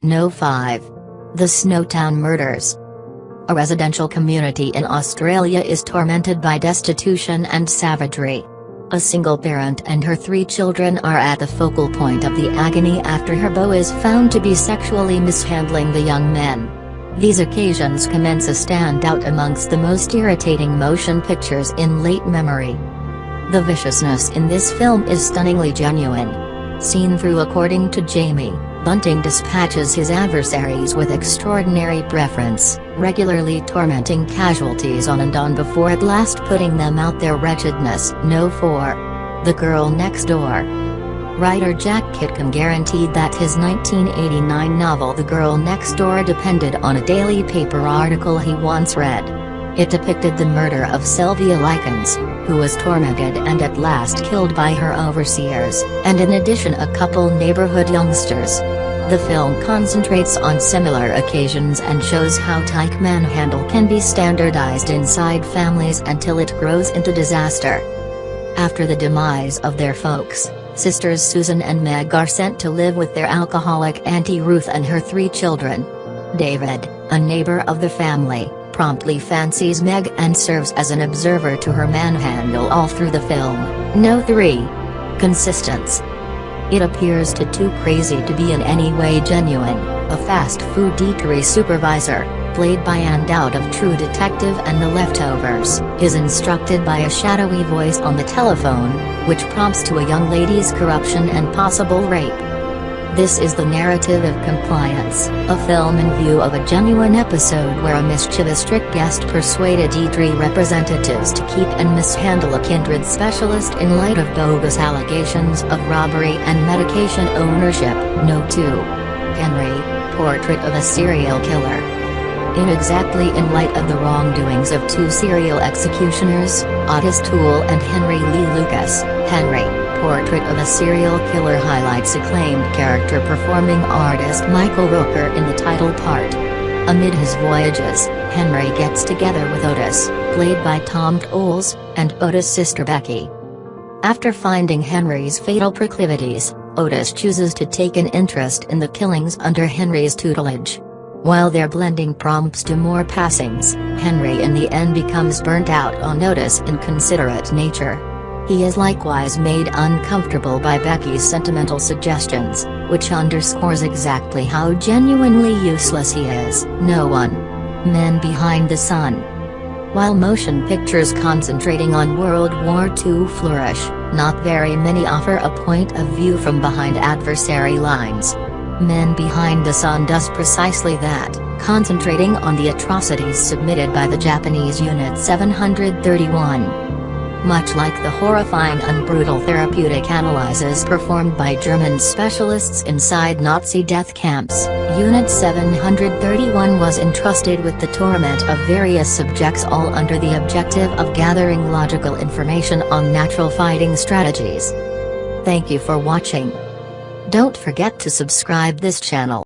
No. 5. The Snowtown Murders. A residential community in Australia is tormented by destitution and savagery. A single parent and her 3 children are at the focal point of the agony after her beau is found to be sexually mishandling the young men. These occasions commence a standout amongst the most irritating motion pictures in late memory. The viciousness in this film is stunningly genuine. Seen through according to Jamie, Bunting dispatches his adversaries with extraordinary preference, regularly tormenting casualties on and on before at last putting them out their wretchedness. No. 4. The Girl Next Door. Writer Jack Ketcum guaranteed that his 1989 novel The Girl Next Door depended on a daily paper article he once read. It depicted the murder of Sylvia Likens, who was tormented and at last killed by her overseers, and in addition a couple neighborhood youngsters. The film concentrates on similar occasions and shows how tyke manhandle can be standardized inside families until it grows into disaster. After the demise of their folks, sisters Susan and Meg are sent to live with their alcoholic auntie Ruth and her 3 children. David, a neighbor of the family, promptly fancies Meg and serves as an observer to her manhandle all through the film. No. 3. Consistence. It appears too crazy to be in any way genuine. A fast food eatery supervisor, played by standout of True Detective and The Leftovers, is instructed by a shadowy voice on the telephone, which prompts to a young lady's corruption and possible rape. This is the narrative of Compliance, a film in view of a genuine episode where a mischievous strict guest persuaded eatery representatives to keep and mishandle a kindred specialist in light of bogus allegations of robbery and medication ownership. No. 2. Henry, Portrait of a Serial Killer. Inexactly in light of the wrongdoings of 2 serial executioners, Otis Toole and Henry Lee Lucas, Henry, Portrait of a Serial Killer highlights acclaimed character performing artist Michael Rooker in the title part. Amid his voyages, Henry gets together with Otis, played by Tom Towles, and Otis' sister Becky. After finding Henry's fatal proclivities, Otis chooses to take an interest in the killings under Henry's tutelage. While their blending prompts to more passings, Henry in the end becomes burnt out on Otis' inconsiderate nature. He is likewise made uncomfortable by Becky's sentimental suggestions, which underscores exactly how genuinely useless he is. No. 1. Men Behind the Sun. While motion pictures concentrating on World War II flourish, not very many offer a point of view from behind adversary lines. Men Behind the Sun does precisely that, concentrating on the atrocities submitted by the Japanese Unit 731. Much like the horrifying and brutal therapeutic analyses performed by German specialists inside Nazi death camps, Unit 731 was entrusted with the torment of various subjects, all under the objective of gathering logical information on natural fighting strategies. Thank you for watching. Don't forget to subscribe this channel.